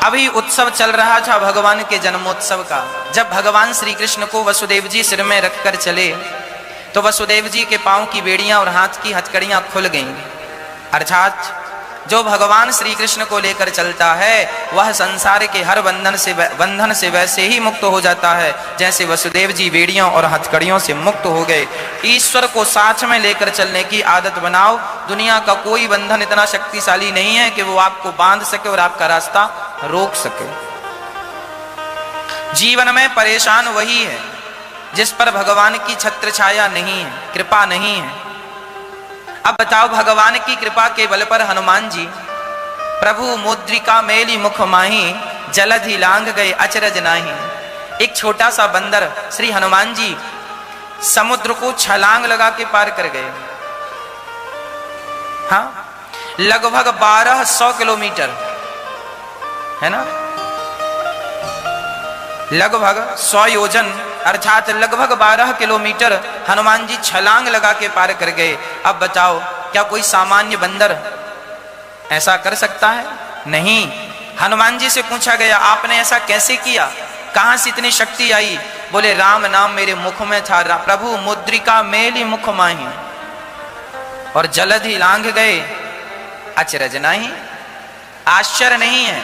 अभी उत्सव चल रहा था भगवान के जन्मोत्सव का। जब भगवान श्री कृष्ण को वसुदेव जी सिर में रखकर चले तो वसुदेव जी के पांव की बेड़ियां और हाथ की हथकड़ियां खुल गईं। अर्थात जो भगवान श्री कृष्ण को लेकर चलता है वह संसार के हर बंधन से वैसे ही मुक्त हो जाता है जैसे वसुदेव जी बेड़ियों और हथकड़ियों से मुक्त हो गए। ईश्वर को साथ में लेकर चलने की आदत बनाओ। दुनिया का कोई बंधन इतना शक्तिशाली नहीं है कि वो आपको बांध सके और आपका रास्ता रोक सके। जीवन में परेशान वही है जिस पर भगवान की छत्र छाया नहीं है, कृपा नहीं है। अब बताओ, भगवान की कृपा के बल पर हनुमान जी प्रभु मुद्रिका मेली मुख माही जलधि लांग गए अचरज नाही। एक छोटा सा बंदर श्री हनुमान जी समुद्र को छलांग लगा के पार कर गए। हाँ, लगभग 1200 किलोमीटर है ना, लगभग 100 योजन अर्थात लगभग 12 किलोमीटर हनुमान जी छलांग लगा के पार कर गए। अब बताओ, क्या कोई सामान्य बंदर ऐसा कर सकता है? नहीं। हनुमान जी से पूछा गया, आपने ऐसा कैसे किया, कहां से इतनी शक्ति आई? बोले, राम नाम मेरे मुख में था, प्रभु मुद्रिका मेली मुख माही और जलधि लांघ गए अचरज नाही। आश्चर्य नहीं है?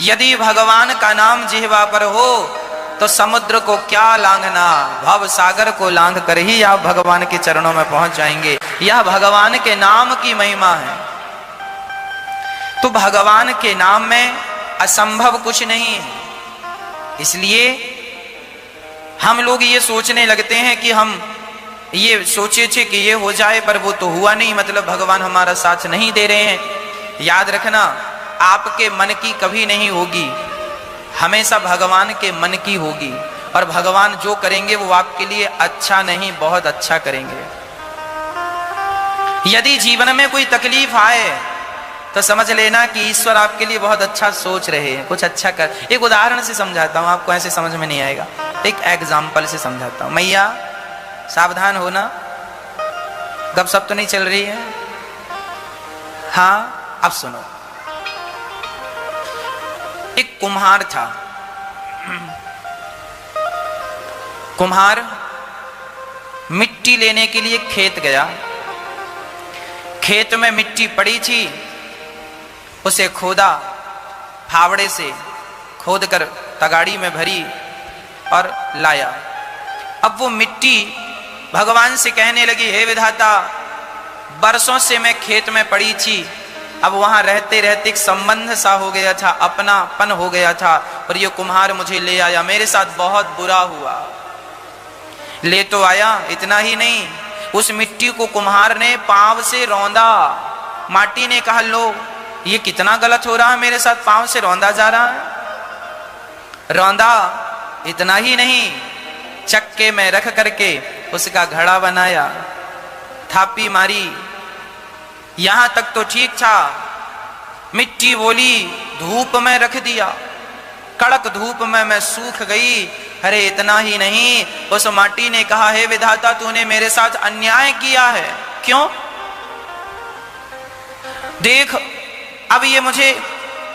यदि भगवान का नाम जिह्वा पर हो तो समुद्र को क्या लांघना, भव सागर को लांघ कर ही आप भगवान के चरणों में पहुंच जाएंगे। यह भगवान के नाम की महिमा है। तो भगवान के नाम में असंभव कुछ नहीं है। इसलिए हम लोग ये सोचने लगते हैं कि हम ये सोचे थे कि ये हो जाए, पर वो तो हुआ नहीं, मतलब भगवान हमारा साथ नहीं दे रहे हैं। याद रखना, आपके मन की कभी नहीं होगी, हमेशा भगवान के मन की होगी। और भगवान जो करेंगे वो आपके लिए अच्छा नहीं, बहुत अच्छा करेंगे। यदि जीवन में कोई तकलीफ आए तो समझ लेना कि ईश्वर आपके लिए बहुत अच्छा सोच रहे हैं, कुछ अच्छा कर। एक उदाहरण से समझाता हूं, आपको ऐसे समझ में नहीं आएगा। एक एग्जाम्पल से समझाता हूं। मैया सावधान होना, गपशप तो नहीं चल रही है? हाँ, अब सुनो। एक कुम्हार था। कुम्हार मिट्टी लेने के लिए खेत गया। खेत में मिट्टी पड़ी थी, उसे खोदा, फावड़े से खोदकर तगाड़ी में भरी और लाया। अब वो मिट्टी भगवान से कहने लगी, हे विधाता, बरसों से मैं खेत में पड़ी थी, अब वहां रहते रहते एक संबंध सा हो गया था, अपनापन हो गया था, और ये कुम्हार मुझे ले आया, मेरे साथ बहुत बुरा हुआ। ले तो आया, इतना ही नहीं, उस मिट्टी को कुम्हार ने पांव से रौंदा। माटी ने कहा, लो ये कितना गलत हो रहा है, मेरे साथ पांव से रौंदा जा रहा है। रौंदा, इतना ही नहीं, चक्के में रख करके उसका घड़ा बनाया, थापी मारी। यहां तक तो ठीक था, मिट्टी बोली, धूप में रख दिया, कड़क धूप में मैं सूख गई। अरे इतना ही नहीं, उस माटी ने कहा, हे विधाता, तूने मेरे साथ अन्याय किया है। क्यों? देख, अब ये मुझे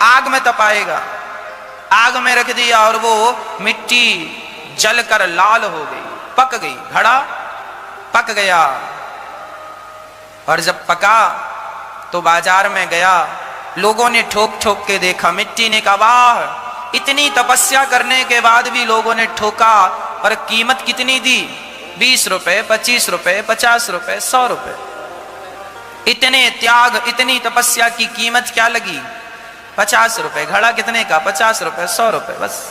आग में तपाएगा। आग में रख दिया और वो मिट्टी जलकर लाल हो गई, पक गई, घड़ा पक गया। और जब पका तो बाजार में गया, लोगों ने ठोक ठोक के देखा। मिट्टी ने कहा, वाह, इतनी तपस्या करने के बाद भी लोगों ने ठोका, और कीमत कितनी दी? 20 रुपए, 25 रुपए, 50 रुपए, 100 रुपए। इतने त्याग, इतनी तपस्या की कीमत क्या लगी? 50 रुपए। घड़ा कितने का? 50 रुपए, 100 रुपए, बस।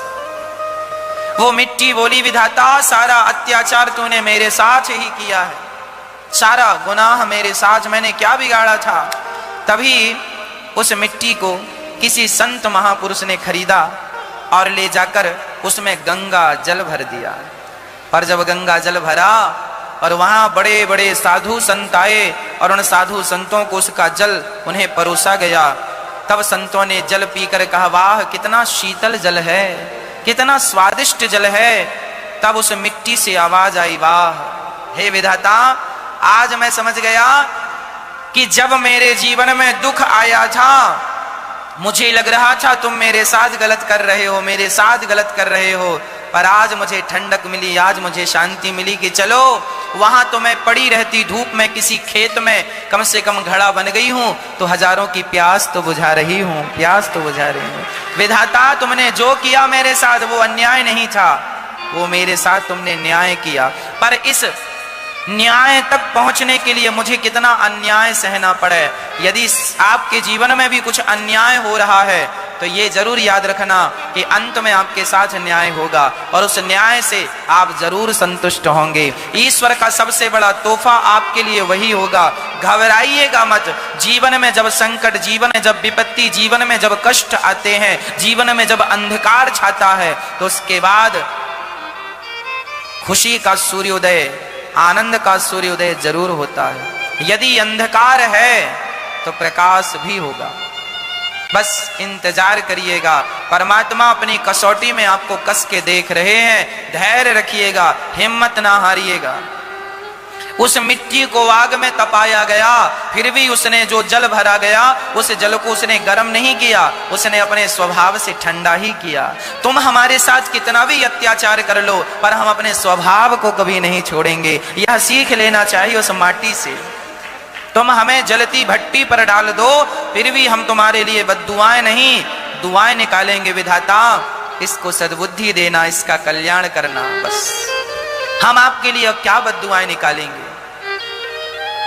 वो मिट्टी बोली, विधाता, सारा अत्याचार तूने मेरे साथ ही किया है, सारा गुनाह मेरे साथ, मैंने क्या बिगाड़ा था? तभी उस मिट्टी को किसी संत महापुरुष ने खरीदा और ले जाकर उसमें गंगा जल भर दिया। और जब गंगा जल भरा और वहां बड़े बड़े साधु संत आए और उन साधु संतों को उसका जल उन्हें परोसा गया, तब संतों ने जल पीकर कहा, वाह, कितना शीतल जल है, कितना स्वादिष्ट जल है। तब उस मिट्टी से आवाज आई, वाह, हे विधाता, आज मैं समझ गया कि जब मेरे जीवन में दुख आया था मुझे लग रहा था तुम मेरे साथ गलत कर रहे हो, मेरे साथ गलत कर रहे हो, पर आज मुझे ठंडक मिली, आज मुझे शांति मिली कि चलो वहां तो मैं पड़ी रहती धूप में किसी खेत में, कम से कम घड़ा बन गई हूं तो हजारों की प्यास तो बुझा रही हूं, प्यास तो बुझा रही हूं। विधाता तुमने जो किया मेरे साथ वो अन्याय नहीं था, वो मेरे साथ तुमने न्याय किया, पर इस न्याय तक पहुंचने के लिए मुझे कितना अन्याय सहना पड़े। यदि आपके जीवन में भी कुछ अन्याय हो रहा है तो ये जरूर याद रखना कि अंत में आपके साथ न्याय होगा और उस न्याय से आप जरूर संतुष्ट होंगे। ईश्वर का सबसे बड़ा तोहफा आपके लिए वही होगा। घबराइएगा मत। जीवन में जब संकट, जीवन में जब विपत्ति, जीवन में जब कष्ट आते हैं, जीवन में जब अंधकार छाता है तो उसके बाद खुशी का सूर्योदय, आनंद का सूर्योदय जरूर होता है। यदि अंधकार है तो प्रकाश भी होगा। बस इंतजार करिएगा। परमात्मा अपनी कसौटी में आपको कस के देख रहे हैं। धैर्य रखिएगा, हिम्मत ना हारिएगा। उस मिट्टी को आग में तपाया गया, फिर भी उसने जो जल भरा गया उस जल को उसने गर्म नहीं किया, उसने अपने स्वभाव से ठंडा ही किया। तुम हमारे साथ कितना भी अत्याचार कर लो पर हम अपने स्वभाव को कभी नहीं छोड़ेंगे। यह सीख लेना चाहिए उस माटी से। तुम हमें जलती भट्टी पर डाल दो फिर भी हम तुम्हारे लिए बद्दुआएं नहीं, दुआएं निकालेंगे। विधाता इसको सद्बुद्धि देना, इसका कल्याण करना। बस हम आपके लिए क्या बद्दुआएं निकालेंगे।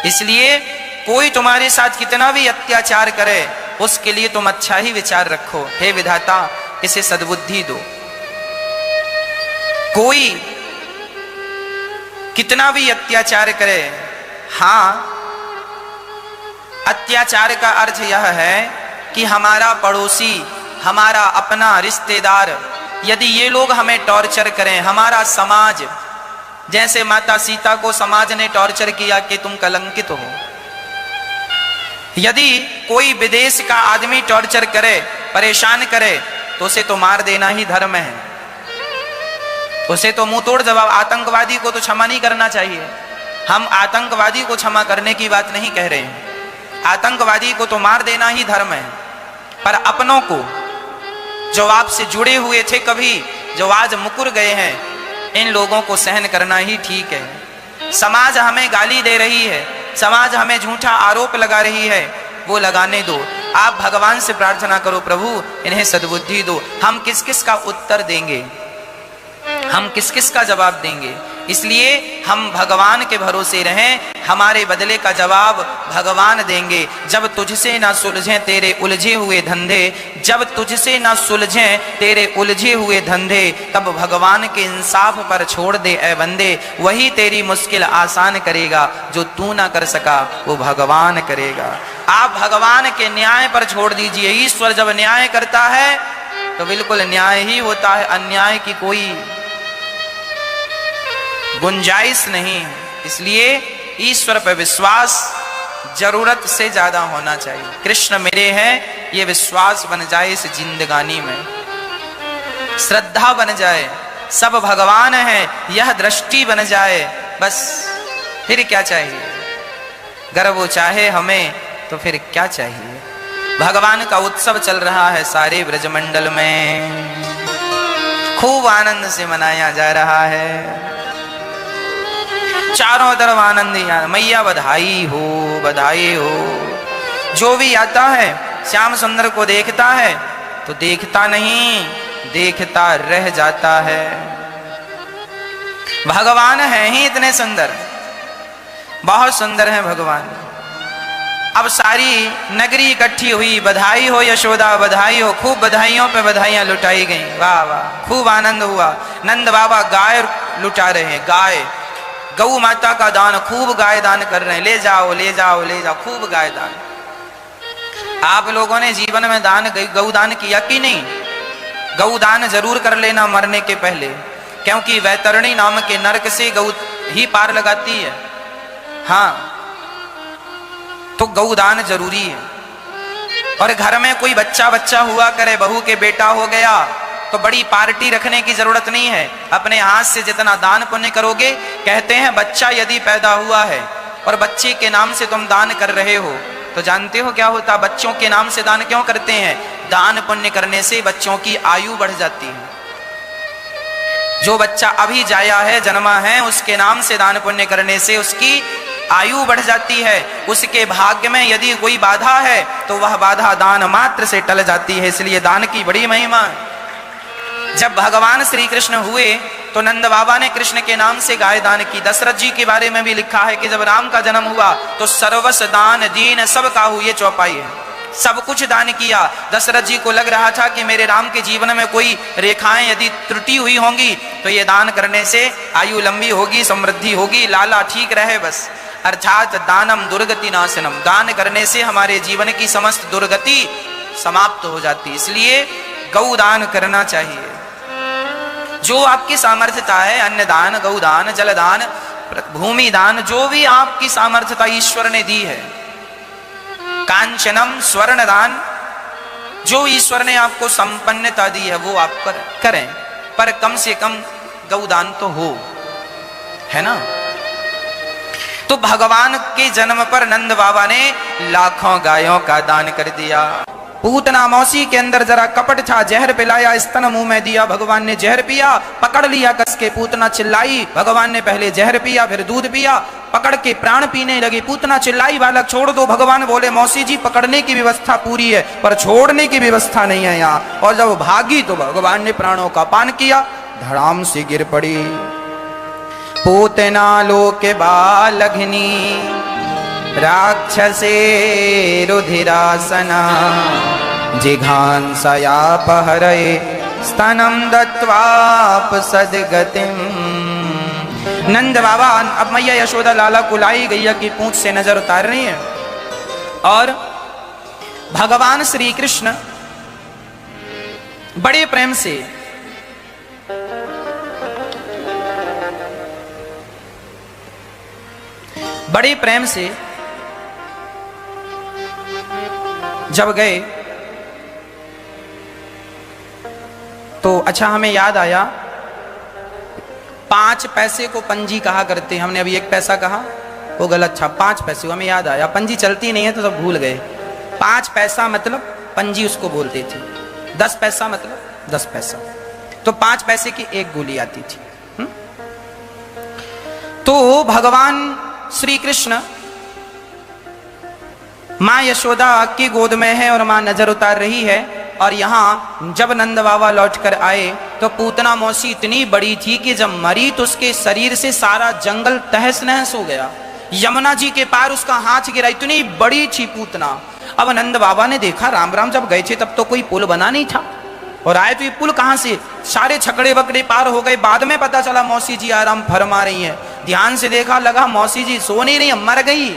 इसलिए कोई तुम्हारे साथ कितना भी अत्याचार करे उसके लिए तुम अच्छा ही विचार रखो। हे विधाता इसे सद्बुद्धि दो। कोई कितना भी अत्याचार करे, हाँ, अत्याचार का अर्थ यह है कि हमारा पड़ोसी, हमारा अपना रिश्तेदार, यदि ये लोग हमें टॉर्चर करें, हमारा समाज, जैसे माता सीता को समाज ने टॉर्चर किया कि तुम कलंकित हो। यदि कोई विदेश का आदमी टॉर्चर करे, परेशान करे तो उसे तो मार देना ही धर्म है। उसे तो मुंह तोड़ जवाब। आतंकवादी को तो क्षमा नहीं करना चाहिए। हम आतंकवादी को क्षमा करने की बात नहीं कह रहे हैं। आतंकवादी को तो मार देना ही धर्म है, पर अपनों को जो आपसे जुड़े हुए थे कभी, जो आज मुकर गए हैं, इन लोगों को सहन करना ही ठीक है। समाज हमें गाली दे रही है, समाज हमें झूठा आरोप लगा रही है, वो लगाने दो। आप भगवान से प्रार्थना करो, प्रभु इन्हें सद्बुद्धि दो। हम किस किस का उत्तर देंगे, हम किस किस का जवाब देंगे। इसलिए हम भगवान के भरोसे रहें, हमारे बदले का जवाब भगवान देंगे। जब तुझसे ना सुलझे तेरे उलझे हुए धंधे, जब तुझसे ना सुलझे तेरे उलझे हुए धंधे, तब भगवान के इंसाफ पर छोड़ दे ऐ बंदे। वही तेरी मुश्किल आसान करेगा, जो तू ना कर सका वो भगवान करेगा। आप भगवान के न्याय पर छोड़ दीजिए। ईश्वर जब न्याय करता है तो बिल्कुल न्याय ही होता है, अन्याय की कोई गुंजाइश नहीं। इसलिए ईश्वर पर विश्वास जरूरत से ज्यादा होना चाहिए। कृष्ण मेरे हैं ये विश्वास बन जाए इस जिंदगानी में, श्रद्धा बन जाए, सब भगवान है यह दृष्टि बन जाए। बस फिर क्या चाहिए। अगर वो चाहे हमें तो फिर क्या चाहिए। भगवान का उत्सव चल रहा है सारे ब्रजमंडल में, खूब आनंद से मनाया जा रहा है। चारों तरफ आनंद ही आनंद। मैया बधाई हो, बधाई हो। जो भी आता है श्याम सुंदर को देखता है तो देखता नहीं, देखता रह जाता है। भगवान है ही इतने सुंदर, बहुत सुंदर है भगवान। अब सारी नगरी इकट्ठी हुई, बधाई हो यशोदा, बधाई हो। खूब बधाइयों पे बधाइयां लुटाई गई। वाह वाह, खूब आनंद हुआ। नंद बाबा गाय लुटा रहे हैं, गाय, गौ माता का दान, खूब गाय दान कर रहे हैं। ले जाओ ले जाओ ले जाओ, खूब गाय दान। आप लोगों ने जीवन में दान, गौ दान किया कि नहीं? गौ दान जरूर कर लेना मरने के पहले, क्योंकि वैतरणी नाम के नरक से गौ ही पार लगाती है। हाँ, तो गौ दान जरूरी है। और घर में कोई बच्चा हुआ करे, बहू के बेटा हो गया तो बड़ी पार्टी रखने की जरूरत नहीं है। अपने हाथ से जितना दान पुण्य करोगे, कहते हैं बच्चा यदि पैदा हुआ है और बच्चे के नाम से तुम दान कर रहे हो तो जानते हो क्या होता? बच्चों के नाम से दान क्यों करते हैं? दान पुण्य करने से बच्चों की आयु बढ़ जाती है। जो बच्चा अभी जाया है, जन्मा है, उसके नाम से दान पुण्य करने से उसकी आयु बढ़ जाती है। उसके भाग्य में यदि कोई बाधा है तो वह बाधा दान मात्र से टल जाती है। इसलिए दान की बड़ी महिमा है। जब भगवान श्री कृष्ण हुए तो नंद बाबा ने कृष्ण के नाम से गाय दान की। दशरथ जी के बारे में भी लिखा है कि जब राम का जन्म हुआ तो सर्वस दान दीन सब काहू, ये चौपाई है, सब कुछ दान किया। दशरथ जी को लग रहा था कि मेरे राम के जीवन में कोई रेखाएं यदि त्रुटि हुई होंगी तो ये दान करने से आयु लंबी होगी, समृद्धि होगी, लाला ठीक रहे बस। अर्थात दानम दुर्गति नाशनम, दान करने से हमारे जीवन की समस्त दुर्गति समाप्त हो जाती। इसलिए गौ दान करना चाहिए। जो आपकी सामर्थ्यता है, अन्नदान, गौदान, जलदान, भूमि दान, जो भी आपकी सामर्थ्यता ईश्वर ने दी है, कांचनम स्वर्ण दान, जो ईश्वर ने आपको संपन्नता दी है वो आप करें, पर कम से कम गौदान तो हो, है ना। तो भगवान के जन्म पर नंद बाबा ने लाखों गायों का दान कर दिया। पूतना मौसी के अंदर जरा कपट था, जहर पिलाया, स्तन मुंह में दिया, भगवान ने जहर पिया, पकड़ लिया कस के, पूतना चिल्लाई, भगवान ने पहले जहर पिया फिर दूध पिया, पकड़ के प्राण पीने लगी, पूतना चिल्लाई बालक छोड़ दो, भगवान बोले मौसी जी पकड़ने की व्यवस्था पूरी है पर छोड़ने की व्यवस्था नहीं है यहाँ। और जब भागी तो भगवान ने प्राणों का पान किया, धड़ाम से गिर पड़ी। पूतना लोके बालघिनी राक्षसे रुधिरासना जिघांसयापहरे स्तनम दत्वाप सदगतिम। नंद बाबा, अब मैया यशोदा लाला को लाई, गैया की पूंछ से नजर उतार रही है और भगवान श्री कृष्ण बड़े प्रेम से जब गए तो अच्छा हमें याद आया, 5 पैसे को पंजी कहा करते हैं। हमने अभी 1 पैसा कहा, वो गलत था, 5 पैसे। हमें याद आया, पंजी चलती नहीं है तो सब भूल गए। 5 पैसा मतलब पंजी उसको बोलते थे, 10 पैसा मतलब 10 पैसा। तो 5 पैसे की 1 गोली आती थी। तो भगवान श्री कृष्ण मां यशोदा की गोद में है और मां नजर उतार रही है। और यहां जब नंद बाबा लौट कर आए तो पूतना मौसी इतनी बड़ी थी कि जब मरी तो उसके शरीर से सारा जंगल तहस नहस हो गया। यमुना जी के पार उसका हाथ गिरा, इतनी बड़ी थी पूतना। अब नंद बाबा ने देखा, राम राम जब गए थे तब तो कोई पुल बना नहीं था, और आए तो ये पुल कहां से, सारे छकड़े बकड़े पार हो गए। बाद में पता चला मौसी जी आराम फरमा रही हैं। ध्यान से देखा, लगा मौसी जी सो नहीं रही, मर गई।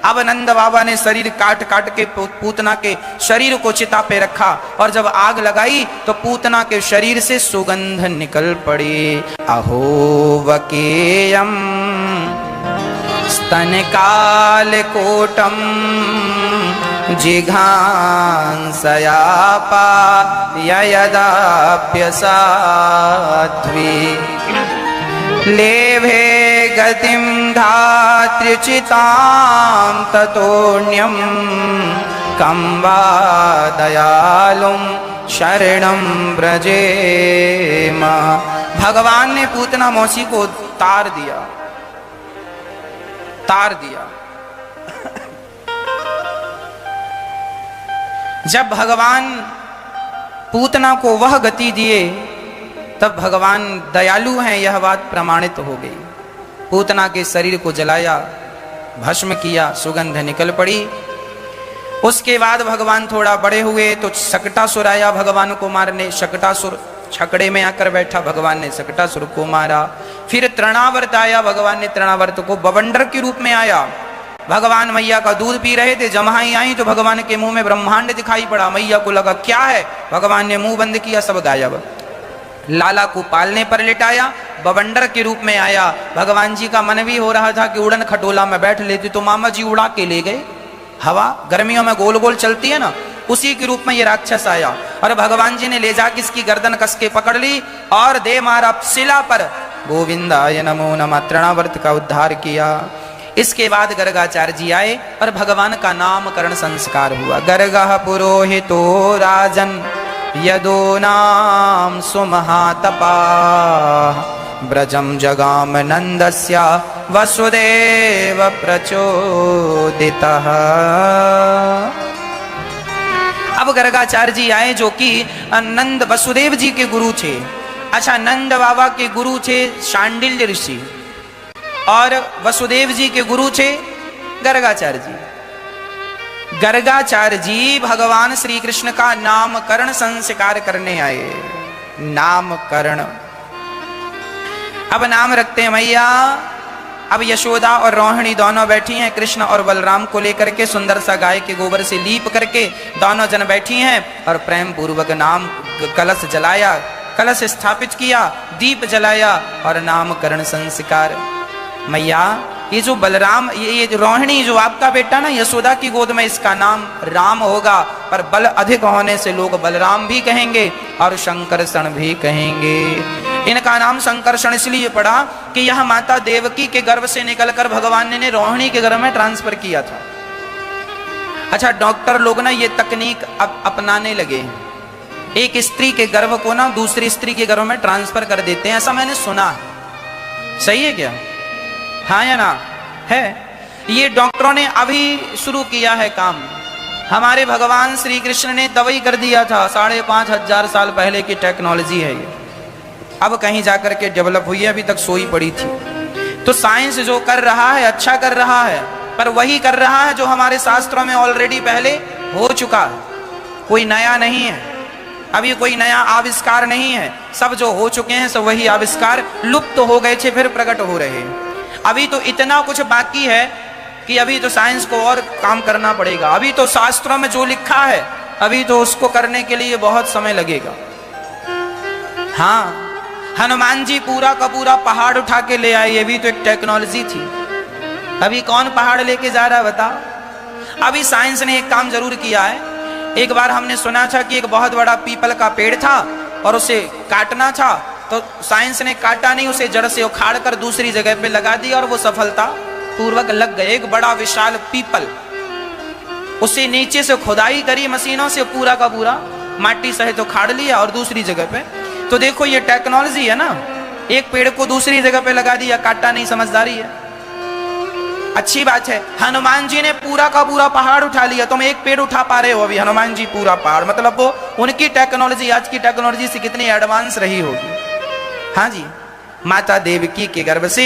अब नंद बाबा ने शरीर काट काट के पूतना के शरीर को चिता पे रखा और जब आग लगाई तो पूतना के शरीर से सुगंध निकल पड़ी। अहो वकेयम स्तन काल कोटम जिघांसयापा यदाप्यसाध्वी लेभे गतिम धात्र्युचितां ततोऽन्यं कं वा दयालुं शरणं व्रजेम। भगवान ने पूतना मौसी को तार दिया। जब भगवान पूतना को वह गति दिए तब भगवान दयालु हैं यह बात प्रमाणित हो गई। पूतना के शरीर को जलाया, भस्म किया, सुगंध निकल पड़ी। उसके बाद भगवान थोड़ा बड़े हुए तो शकटासुर आया भगवान को मारने। शकटासुर छकड़े में आकर बैठा, भगवान ने शकटासुर को मारा। फिर तृणावर्त आया, भगवान ने तृणावर्त को बवंडर के रूप में आया। भगवान मैया का दूध पी रहे थे, जमाई आई तो भगवान के मुंह में ब्रह्मांड दिखाई पड़ा। मैया को लगा क्या है, भगवान ने मुंह बंद किया, सब गायब। लाला को पालने पर लिटाया, बवंडर के रूप में आया। भगवान जी का मन भी हो रहा था कि उड़न खटोला में बैठ लेते तो मामा जी उड़ा के ले गए। हवा गर्मियों में गोल गोल चलती है ना, उसी के रूप में ये राक्षस आया और भगवान जी ने ले जाकर इसकी गर्दन कस के पकड़ ली और दे मारा शिला पर। गोविंदाय नमो नमः, तृणावर्त का उद्धार किया। इसके बाद गर्गाचार्य जी आए और भगवान का नामकरण संस्कार हुआ। गर्गः पुरोहितो राजन यदो नाम सुमहातपा ब्रजम जगाम नंदस्य वसुदेव प्रचोदितः। अब गर्गाचार्य जी आए जो कि नंद वसुदेव जी के गुरु थे। अच्छा, नंद बाबा के गुरु थे शांडिल्य ऋषि और वसुदेव जी के गुरु थे गर्गाचार्य जी। गर्गाचार्य जी भगवान श्री कृष्ण का नामकरण संस्कार करने आए। नामकरण, अब नाम रखते हैं मैया। अब यशोदा और रोहिणी दोनों बैठी हैं, कृष्ण और बलराम को लेकर के सुंदर सा गाय के गोबर से लीप करके दोनों जन बैठी हैं और प्रेम पूर्वक नाम कलश जलाया, कलश स्थापित किया, दीप जलाया और नामकरण संस्कार। मैया ये जो बलराम, ये रोहिणी जो आपका बेटा ना यशोदा की गोद में, इसका नाम राम होगा, पर बल अधिक होने से लोग बलराम भी कहेंगे और शंकरषण भी कहेंगे। इनका नाम शंकरषण इसलिए पड़ा कि यह माता देवकी के गर्भ से निकलकर भगवान ने रोहिणी के गर्भ में ट्रांसफर किया था। अच्छा, डॉक्टर लोग ना ये तकनीक अब अपनाने लगे हैं, एक स्त्री के गर्भ को ना दूसरी स्त्री के गर्भ में ट्रांसफर कर देते हैं, ऐसा मैंने सुना है। सही है क्या? हाँ या ना? है। ये डॉक्टरों ने अभी शुरू किया है काम। हमारे भगवान श्री कृष्ण ने दवाई कर दिया था, 5,500 साल पहले की टेक्नोलॉजी है ये, अब कहीं जाकर के डेवलप हुई है, अभी तक सोई पड़ी थी। तो साइंस जो कर रहा है अच्छा कर रहा है, पर वही कर रहा है जो हमारे शास्त्रों में ऑलरेडी पहले हो चुका है, कोई नया नहीं है, अभी कोई नया आविष्कार नहीं है। सब जो हो चुके हैं सब वही आविष्कार लुप्त हो गए थे, फिर प्रकट हो रहे हैं। अभी तो इतना कुछ बाकी है कि अभी तो साइंस को और काम करना पड़ेगा। अभी तो शास्त्रों में जो लिखा है अभी तो उसको करने के लिए बहुत समय लगेगा। हाँ, हनुमान जी पूरा का पूरा पहाड़ उठा के ले आए, ये भी तो एक टेक्नोलॉजी थी। अभी कौन पहाड़ लेके जा रहा है बताओ? अभी साइंस ने एक काम जरूर किया है। एक बार हमने सुना था कि एक बहुत बड़ा पीपल का पेड़ था और उसे काटना था, तो साइंस ने काटा नहीं, उसे जड़ से उखाड़ कर दूसरी जगह पे लगा दिया और वो सफलता पूर्वक लग गए। एक बड़ा विशाल पीपल, उसे नीचे से खुदाई करी मशीनों से, पूरा का पूरा माटी सहित उखाड़ लिया और दूसरी जगह पे। तो देखो ये टेक्नोलॉजी है ना, एक पेड़ को दूसरी जगह पे लगा दिया, काटा नहीं, समझदारी है, अच्छी बात है। हनुमान जी ने पूरा का पूरा पहाड़ उठा लिया, तुम एक पेड़ उठा पा रहे हो अभी, हनुमान जी पूरा पहाड़, मतलब वो उनकी टेक्नोलॉजी आज की टेक्नोलॉजी से कितनी एडवांस रही होगी। हाँ जी, माता देवकी के गर्भ से